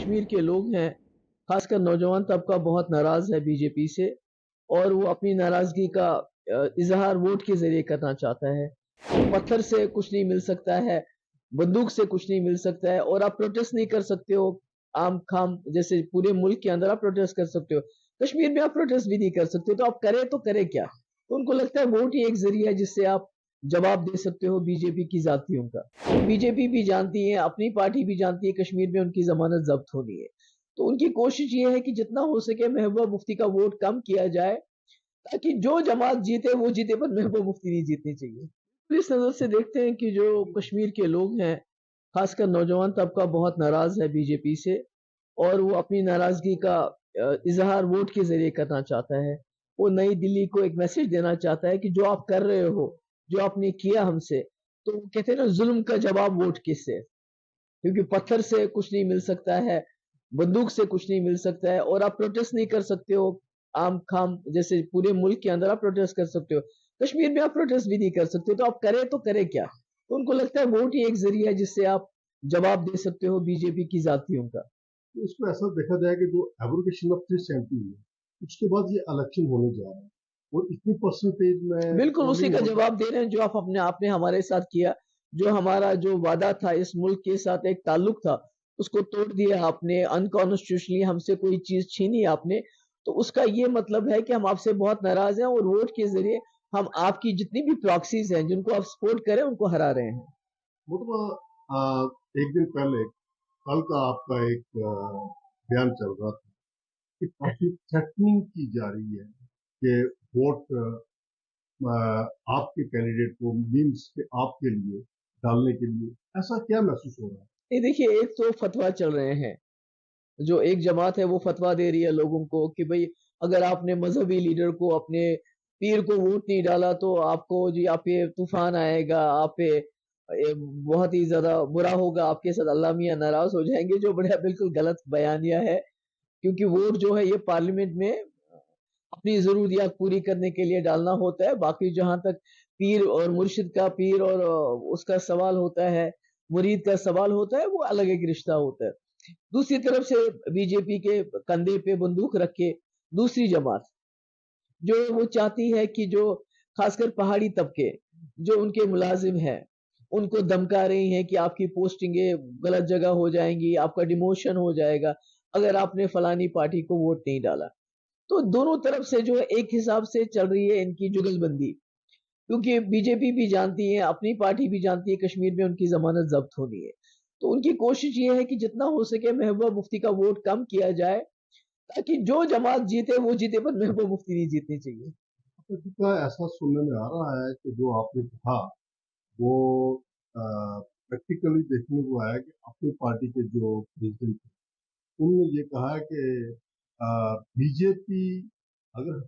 کشمیر کے لوگ ہیں، خاص کر نوجوان طبقہ بہت ناراض ہے بی جے پی سے، اور وہ اپنی ناراضگی کا اظہار ووٹ کے ذریعے کرنا چاہتا ہے۔ پتھر سے کچھ نہیں مل سکتا ہے، بندوق سے کچھ نہیں مل سکتا ہے، اور آپ پروٹیسٹ نہیں کر سکتے ہو عام خام جیسے پورے ملک کے اندر آپ پروٹیسٹ کر سکتے ہو، کشمیر میں آپ پروٹیسٹ بھی نہیں کر سکتے، تو آپ کریں کیا؟ تو ان کو لگتا ہے ووٹ ہی ایک ذریعہ ہے جس سے آپ جواب دے سکتے ہو بی جے پی کی ذاتیوں کا۔ بی جے پی بھی جانتی ہے، اپنی پارٹی بھی جانتی ہے کشمیر میں ان کی ضمانت ضبط ہونی ہے، تو ان کی کوشش یہ ہے کہ جتنا ہو سکے محبوبہ مفتی کا ووٹ کم کیا جائے، تاکہ جو جماعت جیتے وہ جیتے، پر محبوبہ مفتی نہیں جیتنی چاہیے۔ اس نظر سے دیکھتے ہیں کہ جو کشمیر کے لوگ ہیں، خاص کر نوجوان طبقہ بہت ناراض ہے بی جے پی سے، اور وہ اپنی ناراضگی کا اظہار ووٹ کے ذریعے کرنا چاہتا ہے۔ وہ نئی دلی کو ایک میسج دینا چاہتا ہے کہ جو آپ کر رہے ہو، جو آپ نے کیا ہم سے، تو وہ کہتے ہیں نا ظلم کا جواب ووٹ کس سے؟ کیونکہ پتھر سے کچھ نہیں مل سکتا ہے، بندوق سے کچھ نہیں مل سکتا ہے، اور آپ پروٹیسٹ نہیں کر سکتے ہو عام خام جیسے پورے ملک کے اندر آپ پروٹیسٹ کر سکتے ہو، کشمیر میں آپ پروٹیسٹ بھی نہیں کر سکتے، تو آپ کریں کیا؟ تو ان کو لگتا ہے ووٹ ہی ایک ذریعہ ہے جس سے آپ جواب دے سکتے ہو بی جے پی کی ذاتیوں کا۔ اس کو ایسا دیکھا جائے کہ جو ایبروگیشن آف 370 ہے، اس کے بعد یہ الیکشن ہونے جا رہا ہے اور اتنی پرسنٹیج میں بالکل اسی پولنگ کا ہوگی۔ جواب دے رہے ہیں جو آپ نے ہمارے ساتھ کیا، جو ہمارا جو وعدہ تھا، اس ملک کے ساتھ ایک تعلق تھا، اس کو توڑ دیا آپ نے، انکانسٹیٹیوشنلی ہم سے کوئی چیز چھینی آپ نے، تو اس کا یہ مطلب ہے کہ ہم آپ سے بہت ناراض ہیں، اور ووٹ کے ذریعے ہم آپ کی جتنی بھی پراکسیز ہیں جن کو آپ سپورٹ کریں ان کو ہرا رہے ہیں۔ مطلب ایک دن پہلے کل کا آپ کا ایک بیان چل رہا تھا کہ کافی تھریٹننگ کی جا رہی ہے کہ ووٹ آپ کے کینڈیڈیٹ کو مینس کہ آپ کے لیے ڈالنے کے لیے، ایسا کیا محسوس ہو رہا ہے؟ یہ دیکھیے، ایک تو فتویٰ چل رہے ہیں، جو ایک جماعت ہے وہ فتویٰ دے رہی ہے لوگوں کو کہ بھئی اگر آپ نے مذہبی لیڈر کو، اپنے پیر کو ووٹ نہیں ڈالا تو آپ کو جی آپ پہ طوفان آئے گا، آپ پہ بہت ہی زیادہ برا ہوگا، آپ کے ساتھ اللہ میاں ناراض ہو جائیں گے، جو بڑا بالکل غلط بیانیہ ہے، کیونکہ ووٹ جو ہے یہ پارلیمنٹ میں اپنی ضروریات پوری کرنے کے لیے ڈالنا ہوتا ہے۔ باقی جہاں تک پیر اور مرشد کا، پیر اور اس کا سوال ہوتا ہے، مرید کا سوال ہوتا ہے، وہ الگ ایک رشتہ ہوتا ہے۔ دوسری طرف سے بی جے پی کے کندھے پہ بندوق رکھ کے دوسری جماعت جو وہ چاہتی ہے کہ جو خاص کر پہاڑی طبقے جو ان کے ملازم ہیں ان کو دھمکا رہی ہیں کہ آپ کی پوسٹنگیں غلط جگہ ہو جائیں گی، آپ کا ڈیموشن ہو جائے گا اگر آپ نے فلانی پارٹی کو ووٹ نہیں ڈالا۔ تو دونوں طرف سے جو ہے ایک حساب سے چل رہی ہے ان کی جگل بندی، کیونکہ بی جے پی بھی جانتی ہے، اپنی پارٹی بھی جانتی ہے کشمیر میں ان کی ضمانت ضبط ہونی ہے، تو ان کی کوشش یہ ہے کہ جتنا ہو سکے محبوبہ مفتی کا ووٹ کم کیا جائے، تاکہ جو جماعت جیتے وہ جیتے، پر محبوبہ مفتی نہیں جیتنی چاہیے۔ کا ایسا سننے میں آ رہا ہے کہ جو آپ نے کہا وہ پریکٹیکلی دیکھنے کو آیا کہ اپنی پارٹی کے جو پریزیڈنٹ تھے انہوں نے یہ کہا کہ بی جے پی، اگر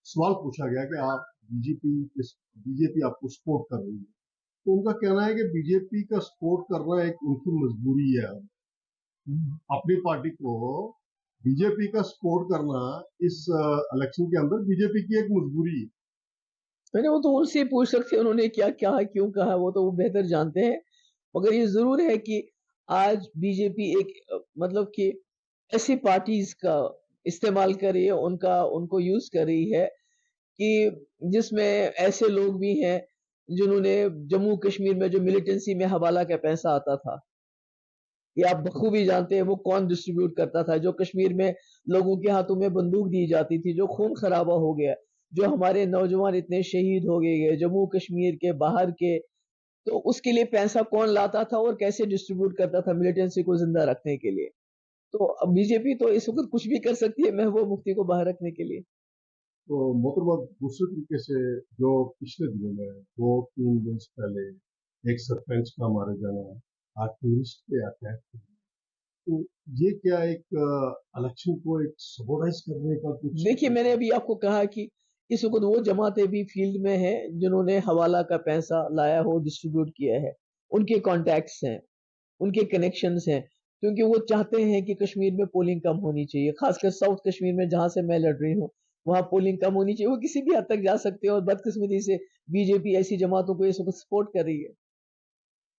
سوال پوچھا گیا کہ آپ بی جے پی آپ کو سپورٹ کر رہی ہے، تو ان کا کہنا ہے کہ بی جے پی کا سپورٹ کرنا ایک ان کی مجبوری ہے، اپنی پارٹی کو بی جے پی کا سپورٹ کرنا اس الیکشن کے اندر بی جے پی کی ایک مجبوری ہے۔ میں نے وہ تو ان سے پوچھ سکتے انہوں نے کیا کہا، کیوں کہا، وہ تو وہ بہتر جانتے ہیں، مگر یہ ضرور ہے کہ آج بی جے پی ایک مطلب کہ ایسی پارٹیز کا استعمال کر رہی ہے، ان کو یوز کر رہی ہے کہ جس میں ایسے لوگ بھی ہیں جنہوں نے جموں کشمیر میں جو ملیٹنسی میں حوالہ کا پیسہ آتا تھا، یہ آپ بخوبی جانتے ہیں وہ کون ڈسٹریبیوٹ کرتا تھا، جو کشمیر میں لوگوں کے ہاتھوں میں بندوق دی جاتی تھی، جو خون خرابہ ہو گیا، جو ہمارے نوجوان اتنے شہید ہو گئے جموں کشمیر کے باہر کے، تو اس کے لیے پیسہ کون لاتا تھا اور کیسے ڈسٹریبیوٹ کرتا تھا ملیٹنسی کو زندہ رکھنے کے لیے؟ تو بی جے پی تو اس وقت کچھ بھی کر سکتی ہے محبوبہ مفتی کو باہر رکھنے کے لیے۔ تو محترمہ دوسرے طریقے سے جو پچھلے دنوں میں 2-3 دن پہلے ایک سرپنچ کا مارے جانا، ٹورسٹ کے اٹیک، تو یہ کیا ایک الیکشن کو ایک سبورائز کرنے کا کچھ؟ دیکھیے، میں نے ابھی آپ کو کہا کہ اس وقت وہ جماعتیں بھی فیلڈ میں ہیں جنہوں نے حوالہ کا پیسہ لایا ہو، ڈسٹریبیوٹ کیا ہے، ان کے کانٹیکٹس ہیں، ان کے کنیکشنز ہیں، کیونکہ وہ چاہتے ہیں کہ کشمیر میں پولنگ کم ہونی چاہیے، خاص کر ساؤتھ کشمیر میں جہاں سے میں لڑ رہی ہوں وہاں پولنگ کم ہونی چاہیے، وہ کسی بھی حد تک جا سکتے ہیں، اور بدقسمتی سے بی جے پی ایسی جماعتوں کو اس وقت سپورٹ کر رہی ہے۔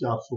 400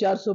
400